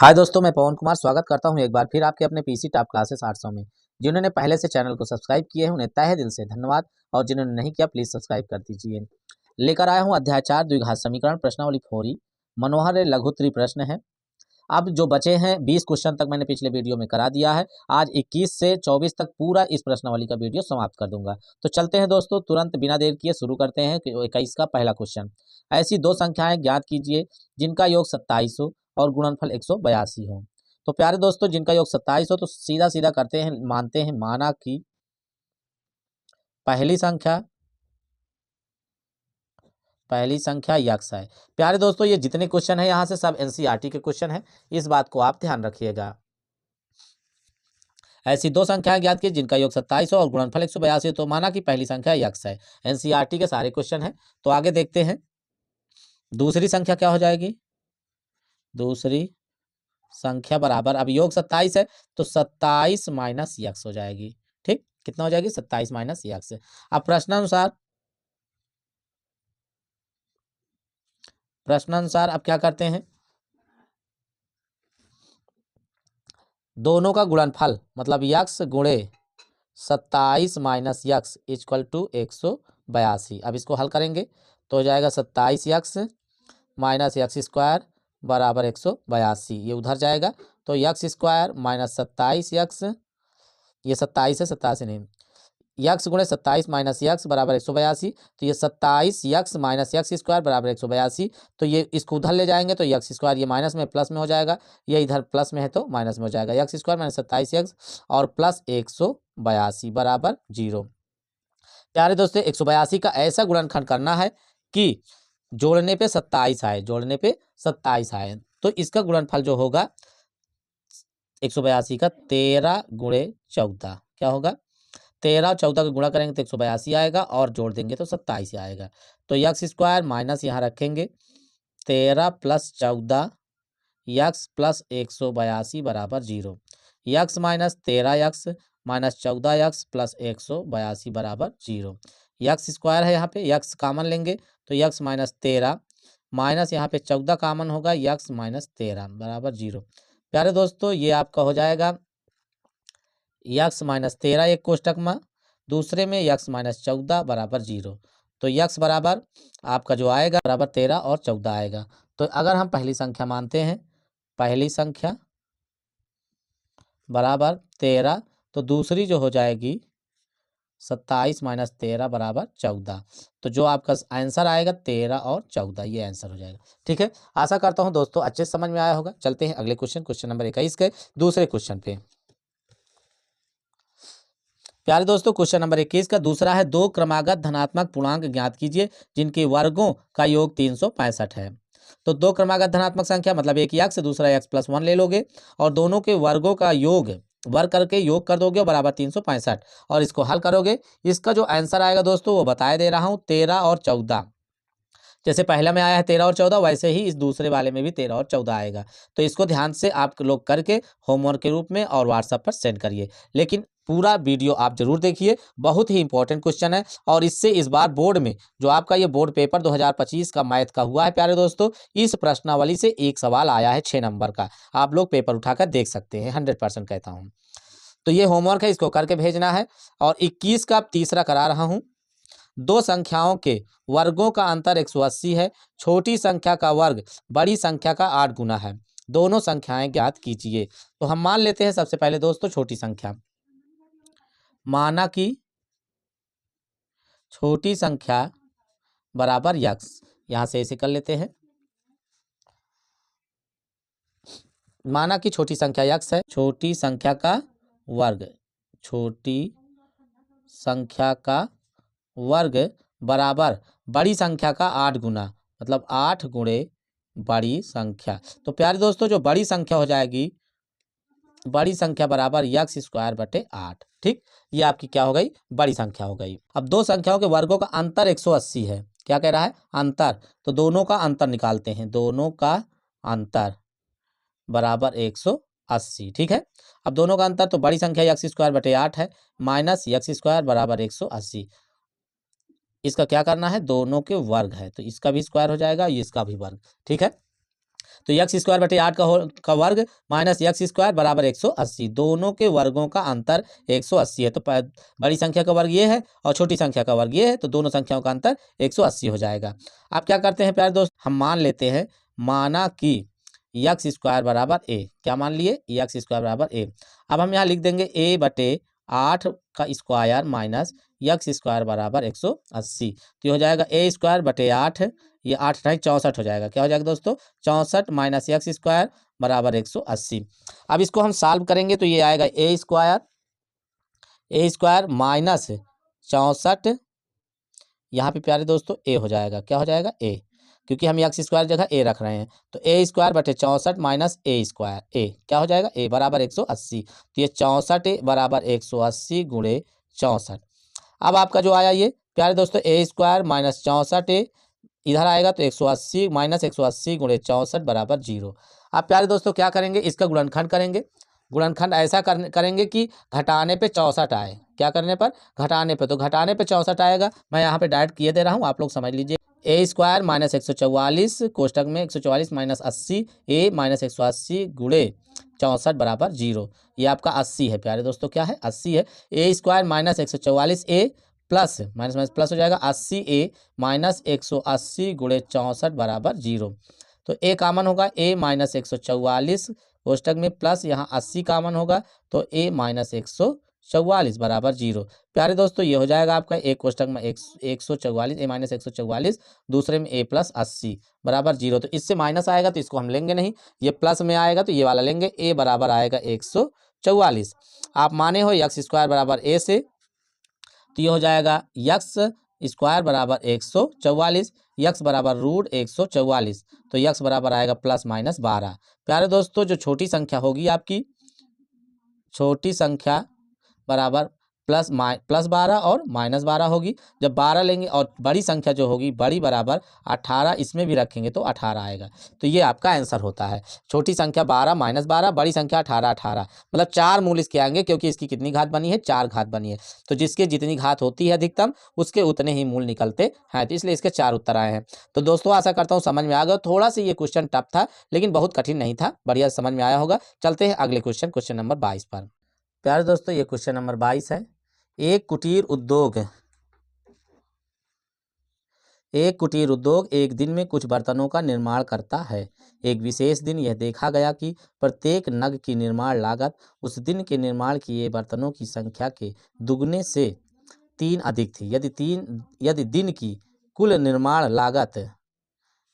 हाय दोस्तों, मैं पवन कुमार स्वागत करता हूं एक बार फिर आपके अपने पीसी टॉप क्लासेस 800 में। जिन्होंने पहले से चैनल को सब्सक्राइब किए हैं उन्हें तहे दिल से धन्यवाद, और जिन्होंने नहीं किया प्लीज सब्सक्राइब कर दीजिए। लेकर आया हूं अध्याय 4 द्विघात समीकरण प्रश्नावली फोरी। मनोहर लघुत्री प्रश्न है। अब जो बचे हैं 20 क्वेश्चन तक मैंने पिछले वीडियो में करा दिया है। आज 21 से 24 तक पूरा इस प्रश्नावली का वीडियो समाप्त कर दूंगा। तो चलते हैं दोस्तों, तुरंत बिना देर किए शुरू करते हैं 21 का पहला क्वेश्चन। ऐसी दो संख्याएं ज्ञात कीजिए जिनका योग 27 हो और गुणनफल 182 हो। तो प्यारे दोस्तों, जिनका योग 27 हो तो सीधा सीधा करते हैं, मानते हैं माना कि पहली संख्या यक्स है। प्यारे दोस्तों, ये जितने क्वेश्चन है यहाँ से सब एनसीईआरटी के क्वेश्चन है, इस बात को आप ध्यान रखिएगा। ऐसी दो संख्याएं ज्ञात की जिनका योग 27 और गुणनफल 182, तो माना कि पहली संख्या यक्स है। एनसीईआरटी के सारे क्वेश्चन है। तो आगे देखते हैं दूसरी संख्या क्या हो जाएगी। दूसरी संख्या बराबर, अब योग 27 है तो 27 माइनस यक्स हो जाएगी। ठीक, कितना हो जाएगी 27 माइनस यक्स। अब प्रश्नानुसार अब क्या करते हैं, दोनों का गुणनफल मतलब यक्स गुणे 27 माइनस यक्स इक्वल टू 182। अब इसको हल करेंगे तो हो जाएगा 27 यक्स माइनस यक्स स्क्वायर बराबर 182। ये उधर जाएगा तो यक्स स्क्वायर माइनस 27 यक्स, ये 27 है 27 नहीं, यक्स गुणे 27 माइनस यक्स बराबर 182। तो ये 27 यक्स माइनस यक्स स्क्वायर बराबर 182। तो ये इसको उधर ले जाएंगे तो यक्स स्क्वायर ये माइनस में प्लस में हो जाएगा, ये इधर प्लस में है तो माइनस में हो जाएगा। यक्स स्क्वायर माइनस 27 यक्स और प्लस 182 बराबर 0। प्यारे दोस्तों, 182 का ऐसा गुणनखंड करना है कि जोड़ने पे 27 आए, जोड़ने पे 27 आए। तो इसका गुणनफल जो होगा 182 का 13 गुणे 14 क्या होगा, 13 और 14 का गुणा करेंगे तो 182 आएगा और जोड़ देंगे तो 27 आएगा। तो यक्स स्क्वायर माइनस यहाँ रखेंगे 13 प्लस 14 यक्स प्लस 182 बराबर 0। X minus 13 x minus 14 x plus 182 बराबर 0। यक्स स्क्वायर है, यहाँ पे यक्स कामन लेंगे तो यक्स माइनस 13 माइनस यहाँ पे 14 कामन होगा, यक्स माइनस 13 बराबर 0। प्यारे दोस्तों, ये आपका हो जाएगा यक्स माइनस 13 एक कोष्टक में, दूसरे में यक्स माइनस 14 बराबर 0। तो यक्स बराबर आपका जो आएगा बराबर 13 और 14 आएगा। तो अगर हम पहली संख्या मानते हैं, पहली संख्या बराबर 13, तो दूसरी जो हो जाएगी 27 माइनस 13 बराबर 14। तो जो आपका आंसर आएगा 13 और 14, ये आंसर हो जाएगा। ठीक है, आशा करता हूं दोस्तों अच्छे से समझ में आया होगा। चलते हैं अगले क्वेश्चन नंबर 21 के दूसरे क्वेश्चन पे। प्यारे दोस्तों, क्वेश्चन नंबर 21 का दूसरा है, दो क्रमागत धनात्मक पूर्णांक ज्ञात कीजिए जिनके वर्गों का योग 365 है। तो दो क्रमागत धनात्मक संख्या मतलब एक यक्स दूसरा यक्स प्लस 1 ले लोगे और दोनों के वर्गों का योग वर्ग करके योग कर दोगे बराबर 365 और इसको हल करोगे। इसका जो आंसर आएगा दोस्तों वो बताए दे रहा हूं, 13 और 14। जैसे पहला में आया है 13 और 14, वैसे ही इस दूसरे वाले में भी 13 और 14 आएगा। तो इसको ध्यान से आप लोग करके होमवर्क के रूप में और व्हाट्सएप पर सेंड करिए, लेकिन पूरा वीडियो आप जरूर देखिए, बहुत ही इंपॉर्टेंट क्वेश्चन है। और इससे इस बार बोर्ड में जो आपका ये बोर्ड पेपर 2025 का मैथ का हुआ है प्यारे दोस्तों, इस प्रश्नावली से एक सवाल आया है 6 नंबर का। आप लोग पेपर उठाकर देख सकते हैं, 100% कहता हूँ। तो ये होमवर्क है, इसको करके भेजना है। और 21 का तीसरा करा रहा हूँ, दो संख्याओं के वर्गों का अंतर 180 है। छोटी संख्या का वर्ग बड़ी संख्या का 8 गुना है। दोनों संख्याएं ज्ञात कीजिए। तो हम मान लेते हैं सबसे पहले दोस्तों छोटी संख्या, माना कि छोटी संख्या बराबर यक्स। यहां से ऐसे कर लेते हैं, माना कि छोटी संख्या यक्स है, छोटी संख्या का वर्ग, छोटी संख्या का वर्ग बराबर बड़ी संख्या का 8 गुना, मतलब 8 गुणे बड़ी संख्या। तो प्यारे दोस्तों, जो बड़ी संख्या हो जाएगी, बड़ी संख्या बराबर यक्स स्क्वायर बटे 8। ठीक, ये आपकी क्या हो गई, बड़ी संख्या हो गई। अब दो संख्याओं के वर्गों का अंतर 180 है। क्या कह रहा है, अंतर। तो दोनों का अंतर निकालते हैं, दोनों का अंतर बराबर 180। ठीक है, अब दोनों का अंतर तो बड़ी संख्या यक्स स्क्वायर बटे 8 है माइनस यक्स स्क्वायर बराबर 180। इसका क्या करना है, दोनों के वर्ग है तो इसका भी स्क्वायर हो जाएगा, इसका भी वर्ग। ठीक है, तो यक्स स्क्वायर बटे 8 का वर्ग माइनस यक्स स्क्वायर बराबर 180, दोनों के वर्गों का अंतर 180 है। तो बड़ी संख्या का वर्ग ये है और छोटी संख्या का वर्ग ये है, तो दोनों संख्याओं का अंतर 180 हो जाएगा। अब क्या करते हैं प्यारे दोस्त, हम मान लेते हैं, माना कि यक्स स्क्वायर बराबर ए, क्या मान लिए, यक्स स्क्वायर बराबर ए। अब हम यहाँ लिख देंगे ए बटे 8 का स्क्वायर माइनस यक्स स्क्वायर बराबर 180। तो ये हो जाएगा ए स्क्वायर बटे 8, ये 8 नहीं 64 हो जाएगा। क्या हो जाएगा दोस्तों, 64 माइनस यक्स स्क्वायर बराबर 180। अब इसको हम सॉल्व करेंगे तो ये आएगा ए स्क्वायर माइनस 64, यहाँ पे प्यारे दोस्तों ए हो जाएगा। क्या हो जाएगा, ए, क्योंकि हम यक्स स्क्वायर जगह ए रख रहे हैं। तो ए स्क्वायर बटे 64 माइनस ए स्क्वायर, ए क्या हो जाएगा, ए बराबर 180। तो ये 64 बराबर 180 गुणे 64। अब आपका जो आया ये प्यारे दोस्तों ए स्क्वायर माइनस 64 इधर आएगा, तो 180 माइनस 180 गुणे 64 बराबर 0। अब प्यारे दोस्तों क्या करेंगे, इसका गुणनखंड करेंगे। गुणनखंड ऐसा करेंगे कि घटाने पे 64 आए। क्या करने पर, घटाने पे। तो घटाने पे 64 आएगा, मैं यहाँ पे डायरेक्ट किए दे रहा हूँ, आप लोग समझ लीजिए। ए स्क्वायर माइनस 144 कोष्टक में 144 माइनस 80, ए माइनस 180 गुणे 64 बराबर 0। ये आपका 80 है प्यारे दोस्तों, क्या है, 80 है। ए स्क्वायर माइनस 144 ए प्लस माइनस माइनस प्लस हो जाएगा 80 ए माइनस 180 गुणे 64 बराबर 0। तो ए कामन होगा, ए माइनस 144 कोष्टक में प्लस यहाँ 80 कामन होगा, तो ए माइनस 144 बराबर 0। प्यारे दोस्तों ये हो जाएगा आपका एक कोष्टक में 144 ए माइनस 144, दूसरे में ए प्लस 80 बराबर 0। तो इससे माइनस आएगा तो इसको हम लेंगे नहीं, ये प्लस में आएगा तो ये वाला लेंगे, ए बराबर आएगा 144। आप माने हो यक्स स्क्वायर बराबर ए से, तो ये हो जाएगा यक्स स्क्वायर बराबर 144, यक्स बराबर रूट 144, तो यक्स बराबर आएगा प्लस माइनस 12। प्यारे दोस्तों जो छोटी संख्या होगी आपकी, छोटी संख्या बराबर प्लस 12 और माइनस 12 होगी। जब 12 लेंगे और बड़ी संख्या जो होगी बड़ी बराबर 18, इसमें भी रखेंगे तो 18 आएगा। तो ये आपका आंसर होता है, छोटी संख्या 12 माइनस 12, बड़ी संख्या 18 18, मतलब 4 मूल इसके आएंगे, क्योंकि इसकी कितनी घात बनी है, 4 घात बनी है। तो जिसके जितनी घात होती है अधिकतम, उसके उतने ही मूल निकलते हैं, तो इसलिए इसके 4 उत्तर आए हैं। तो दोस्तों आशा करता हूँ समझ में आ गया। थोड़ा सा ये क्वेश्चन टफ था, लेकिन बहुत कठिन नहीं था, बढ़िया समझ में आया होगा। चलते हैं अगले क्वेश्चन नंबर 22 पर। प्यारे दोस्तों ये क्वेश्चन नंबर 22 है। एक कुटीर उद्योग एक दिन में कुछ बर्तनों का निर्माण करता है। एक विशेष दिन यह देखा गया कि प्रत्येक नग की निर्माण लागत उस दिन के निर्माण किए बर्तनों की संख्या के दुगने से 3 अधिक थी। यदि दिन की कुल निर्माण लागत,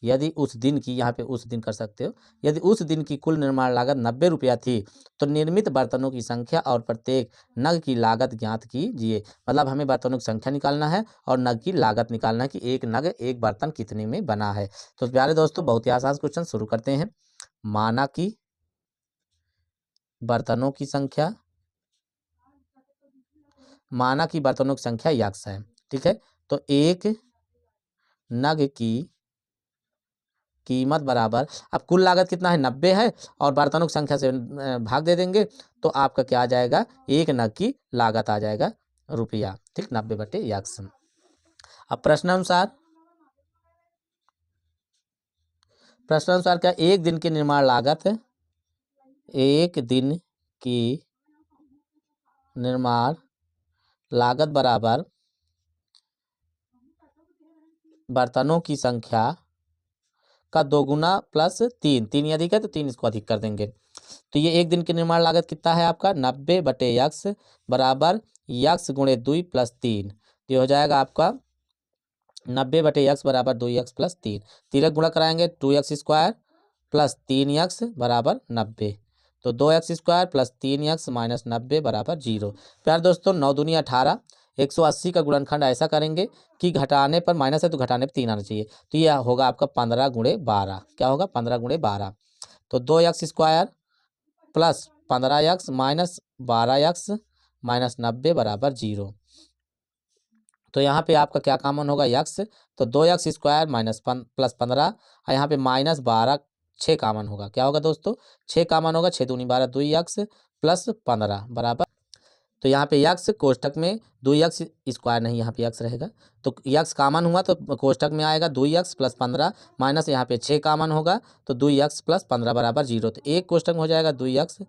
यदि उस दिन की, यहाँ पे उस दिन कर सकते हो, यदि उस दिन की कुल निर्माण लागत 90 रुपया थी, तो निर्मित बर्तनों की संख्या और प्रत्येक नग की लागत ज्ञात कीजिए। मतलब हमें बर्तनों की संख्या निकालना है और नग की लागत निकालना है कि एक नग एक बर्तन कितने में बना है। तो प्यारे दोस्तों बहुत ही आसान क्वेश्चन शुरू करते हैं। माना कि बर्तनों की संख्या यक्स है, ठीक है। तो एक नग की कीमत बराबर, अब कुल लागत कितना है, 90 है, और बर्तनों की संख्या से भाग दे देंगे, तो आपका क्या आ जाएगा, एक नग की लागत आ जाएगा रुपया, ठीक, 90 बटे यक्स। अब प्रश्नानुसार क्या, एक दिन की निर्माण लागत, एक दिन की निर्माण लागत बराबर बर्तनों की संख्या का 2 गुना प्लस 3 अधिक है तो 3 इसको अधिक कर देंगे। तो ये एक दिन की निर्माण लागत कितना है आपका, 90 बटे यक्स बराबर यक्स गुणे 2 प्लस 3। ये हो जाएगा आपका 90 बटे यक्स बराबर 2x प्लस 3, 3 गुणा कराएंगे 2x स्क्वायर प्लस 3x बराबर 90। तो 2x square plus 3x minus 90 बराबर 0। प्यार दोस्तों 9 दूनी 18, 180 का गुणनखंड ऐसा करेंगे कि घटाने पर माइनस है तो घटाने पर 3 आना चाहिए। तो यह होगा आपका 15 गुणे 12, क्या होगा 15 गुणे 12। तो 2x square plus 15x minus 12x minus 90 बराबर 0। तो यहाँ पे आपका क्या कॉमन होगा, यक्स, तो 2x स्क्वायर माइनस प्लस 15, और यहाँ पे माइनस 12 6 कॉमन होगा। क्या होगा दोस्तों, 6 कॉमन होगा, 6 दूनी 12, 2x प्लस 15 बराबर तो यहाँ पे यक्स कोष्टक में 2x स्क्वायर नहीं, यहाँ पे यक्स रहेगा तो यक्स कामन हुआ तो कोष्टक में आएगा 2x प्लस 15 माइनस यहाँ पे 6 कामन होगा तो 2x प्लस 15 बराबर 0। तो एक कोष्टक में हो जाएगा 2x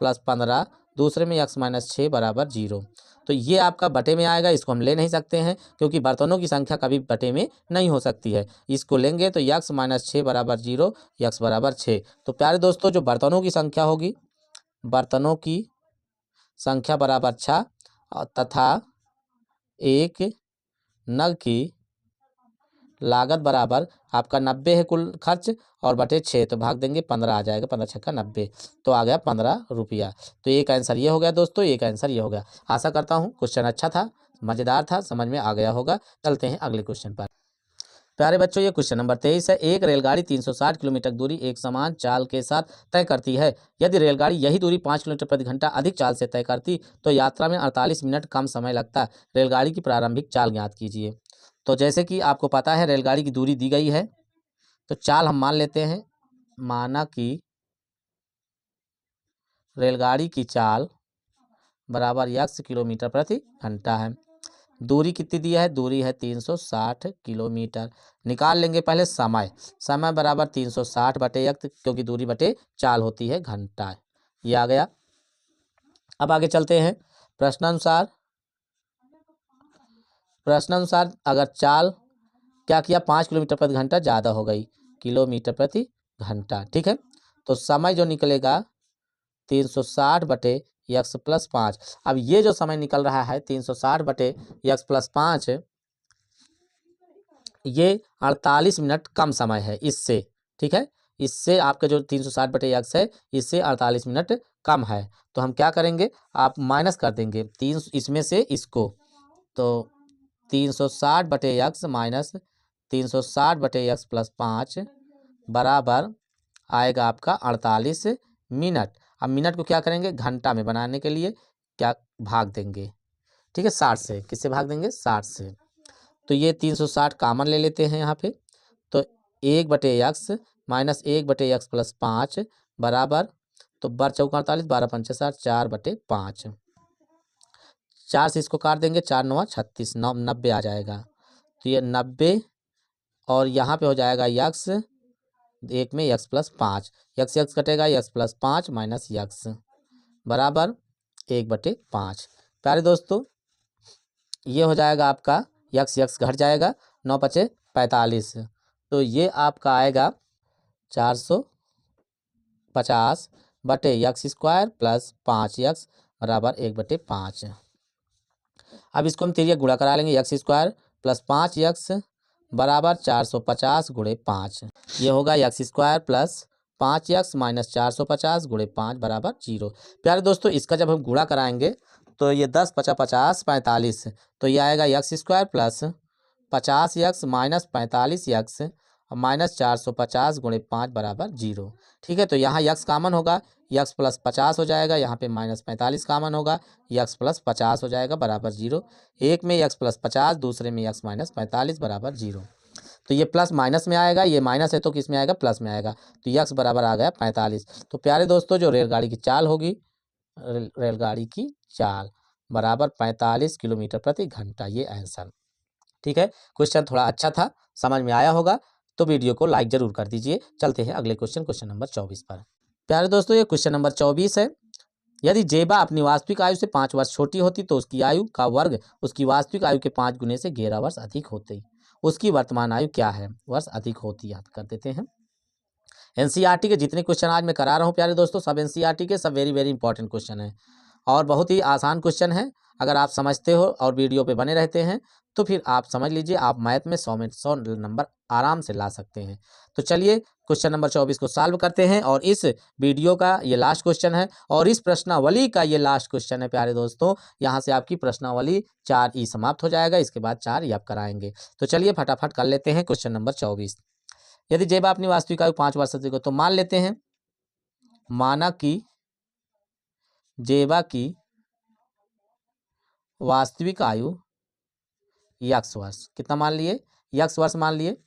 प्लस 15, दूसरे में x माइनस 6 बराबर 0। तो ये आपका बटे में आएगा, इसको हम ले नहीं सकते हैं क्योंकि बर्तनों की संख्या कभी बटे में नहीं हो सकती है। इसको लेंगे तो x माइनस 6 बराबर 0, x बराबर 6। तो प्यारे दोस्तों जो बर्तनों की संख्या होगी, बर्तनों की संख्या बराबर 6 तथा एक नग की लागत बराबर आपका 90 है कुल खर्च और बटे 6 तो भाग देंगे 15 आ जाएगा, 15 छक्का 90 तो आ गया 15 रुपया। तो एक आंसर ये हो गया दोस्तों, एक आंसर ये हो गया। आशा करता हूँ क्वेश्चन अच्छा था, मज़ेदार था, समझ में आ गया होगा। चलते हैं अगले क्वेश्चन पर। प्यारे बच्चों ये क्वेश्चन नंबर 23 है। एक रेलगाड़ी 360 किलोमीटर दूरी एक समान चाल के साथ तय करती है। यदि रेलगाड़ी यही दूरी 5 किलोमीटर प्रति घंटा अधिक चाल से तय करती तो यात्रा में 48 मिनट कम समय लगता। रेलगाड़ी की प्रारंभिक चाल ज्ञात कीजिए। तो जैसे कि आपको पता है रेलगाड़ी की दूरी दी गई है तो चाल हम मान लेते हैं, माना कि रेलगाड़ी की चाल बराबर x किलोमीटर प्रति घंटा है। दूरी कितनी दी है, दूरी है 360 किलोमीटर। निकाल लेंगे पहले समय, समय बराबर 360 बटे x क्योंकि दूरी बटे चाल होती है घंटा। ये आ गया। अब आगे चलते हैं। प्रश्नानुसार अगर चाल क्या किया 5 किलोमीटर प्रति घंटा ज़्यादा हो गई, किलोमीटर प्रति घंटा, ठीक है। तो समय जो निकलेगा 360 बटे x प्लस 5। अब ये जो समय निकल रहा है 360 बटे x प्लस 5, ये 48 मिनट कम समय है इससे, ठीक है। इससे आपका जो 360 बटे x है इससे 48 मिनट कम है। तो हम क्या करेंगे, आप माइनस कर देंगे 3 इसमें से इसको, तो 360 बटे x माइनस 360 बटे x प्लस 5 बराबर आएगा आपका 48 मिनट। अब मिनट को क्या करेंगे, घंटा में बनाने के लिए क्या भाग देंगे, ठीक है, 60 से। किससे भाग देंगे, 60 से। तो ये 360 कामन ले लेते हैं यहाँ पे, तो 1 बटे x माइनस 1 बटे x प्लस 5 बराबर, तो बार चौका 48, 12 पंचे 60, 4 बटे 5। 4 से इसको काट देंगे, 4 9 36, 90 आ जाएगा। तो ये 90 और यहाँ पे हो जाएगा x, एक में x प्लस 5, x कटेगा, x प्लस 5 माइनस x बराबर 1/5। प्यारे दोस्तों ये हो जाएगा आपका x घट जाएगा, 9 पचे 45, तो ये आपका आएगा 450 बटे x स्क्वायर प्लस 5x बराबर 1/5। अब इसको हम तिरिया गुणा करा लेंगे, x स्क्वायर प्लस 5x बराबर 450 गुणे 5। ये होगा x square plus 5x minus 450 गुणे 5 बराबर 0। प्यारे दोस्तों इसका जब हम गुणा कराएंगे तो ये 10 पचा 50 45, तो ये आएगा x square plus 50x minus 45x minus 450 गुणे 5 बराबर 0। ठीक है, तो यहाँ x कामन होगा, x प्लस 50 हो जाएगा, यहाँ पे माइनस 45 कामन होगा, x प्लस 50 हो जाएगा बराबर 0। एक में x प्लस 50, दूसरे में x माइनस 45 बराबर 0। तो ये प्लस माइनस में आएगा, ये माइनस है तो किस में आएगा, प्लस में आएगा। तो x बराबर आ गया 45। तो प्यारे दोस्तों जो रेलगाड़ी की चाल होगी, रेलगाड़ी की चाल बराबर 45 किलोमीटर प्रति घंटा, ये आंसर। ठीक है, क्वेश्चन थोड़ा अच्छा था, समझ में आया होगा, तो वीडियो को लाइक जरूर कर दीजिए। चलते हैं अगले क्वेश्चन, क्वेश्चन नंबर 24 पर। प्यारे दोस्तों ये क्वेश्चन नंबर 24 है। यदि जेबा अपनी वास्तविक आयु से 5 वर्ष छोटी होती तो उसकी आयु का वर्ग उसकी वास्तविक आयु के 5 गुने से 11 वर्ष अधिक होती। उसकी वर्तमान आयु क्या है, वर्ष अधिक होती, याद कर देते हैं। एनसीईआरटी के जितने क्वेश्चन आज मैं करा रहा हूँ प्यारे दोस्तों, सब एनसीईआरटी के, सब वेरी वेरी इंपॉर्टेंट क्वेश्चन है और बहुत ही आसान क्वेश्चन है। अगर आप समझते हो और वीडियो पे बने रहते हैं तो फिर आप समझ लीजिए आप मैथ में 100 में 100 नंबर आराम से ला सकते हैं। तो चलिए क्वेश्चन नंबर 24 को सॉल्व करते हैं और इस वीडियो का ये लास्ट क्वेश्चन है और इस प्रश्नावली का ये लास्ट क्वेश्चन है प्यारे दोस्तों। यहाँ से आपकी प्रश्नावली 4 समाप्त हो जाएगा, इसके बाद 4 आप कराएंगे। तो चलिए फटाफट कर लेते हैं क्वेश्चन नंबर 24। यदि जेबा अपनी वास्तविक आयु 5 वर्ष अधिक हो तो मान लेते हैं, माना कि जेबा की वास्तविक आयु x वर्ष, कितना मान लिए, x वर्ष मान लिए।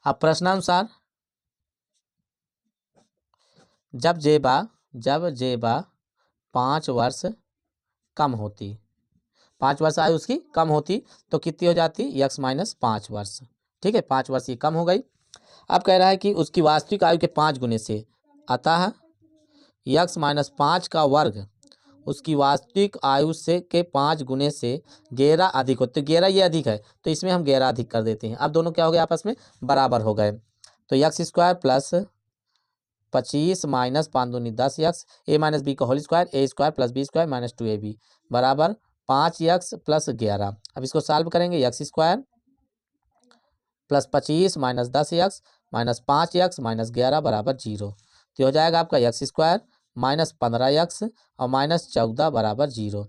अब प्रश्नानुसार जब जेबा 5 वर्ष कम होती, 5 वर्ष आयु उसकी कम होती तो कितनी हो जाती, x माइनस 5 वर्ष। ठीक है, 5 वर्ष ये कम हो गई। अब कह रहा है कि उसकी वास्तविक आयु के 5 गुने से, अतः x माइनस 5 का वर्ग उसकी वास्तविक आयु से के 5 गुने से 11 अधिक हो, तो 11 ये अधिक है तो इसमें हम 11 अधिक कर देते हैं। अब दोनों क्या हो गए, आपस में बराबर हो गए, तो एक्स स्क्वायर प्लस 25 माइनस 5 दूनी 10x ए माइनस बी का whole square a square plus b square minus 2ab बराबर 5x प्लस 11। अब इसको सॉल्व करेंगे, x square plus 25 minus 10x minus 5x minus 11 बराबर 0। तो हो जाएगा आपका एक्स स्क्वायर माइनस 15x और माइनस 14 बराबर 0।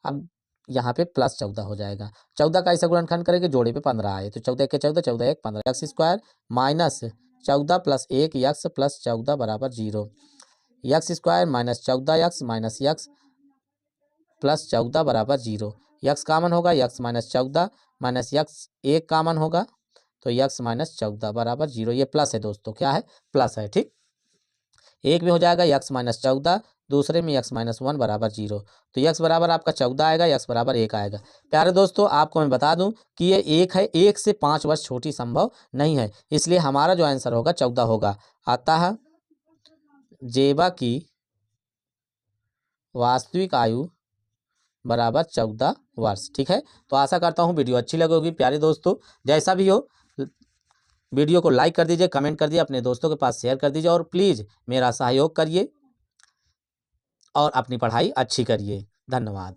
अब यहाँ पे प्लस 14 हो जाएगा, 14 का ऐसा गुणनखंड करेंगे जोड़े पे 15 आए तो 14 के 14, 14 एक 15, x square minus 14 plus 1 x plus 14 बराबर 0। X square minus 14x minus x plus 14 बराबर 0। एक्स कामन होगा, एक्स माइनस 14 माइनस एक्स एक कामन होगा तो एक्स माइनस 14 बराबर 0। ये प्लस है दोस्तों, क्या है, प्लस है। ठीक, एक में हो जाएगा एक्स माइनस 14, दूसरे में एक्स माइनस 1 बराबर 0। तो एक्स बराबर आपका 14 आएगा, एक्स बराबर 1 आएगा। प्यारे दोस्तों आपको मैं बता दूं कि ये 1 है, 1 से 5 वर्ष छोटी संभव नहीं है, इसलिए हमारा जो आंसर होगा 14 होगा। अतः जेबा की वास्तविक आयु बराबर 14 वर्ष। ठीक है, तो आशा करता हूँ वीडियो अच्छी लगी होगी। प्यारे दोस्तों जैसा भी हो, वीडियो को लाइक कर दीजिए, कमेंट कर दीजिए, अपने दोस्तों के पास शेयर कर दीजिए और प्लीज़ मेरा सहयोग करिए और अपनी पढ़ाई अच्छी करिए। धन्यवाद।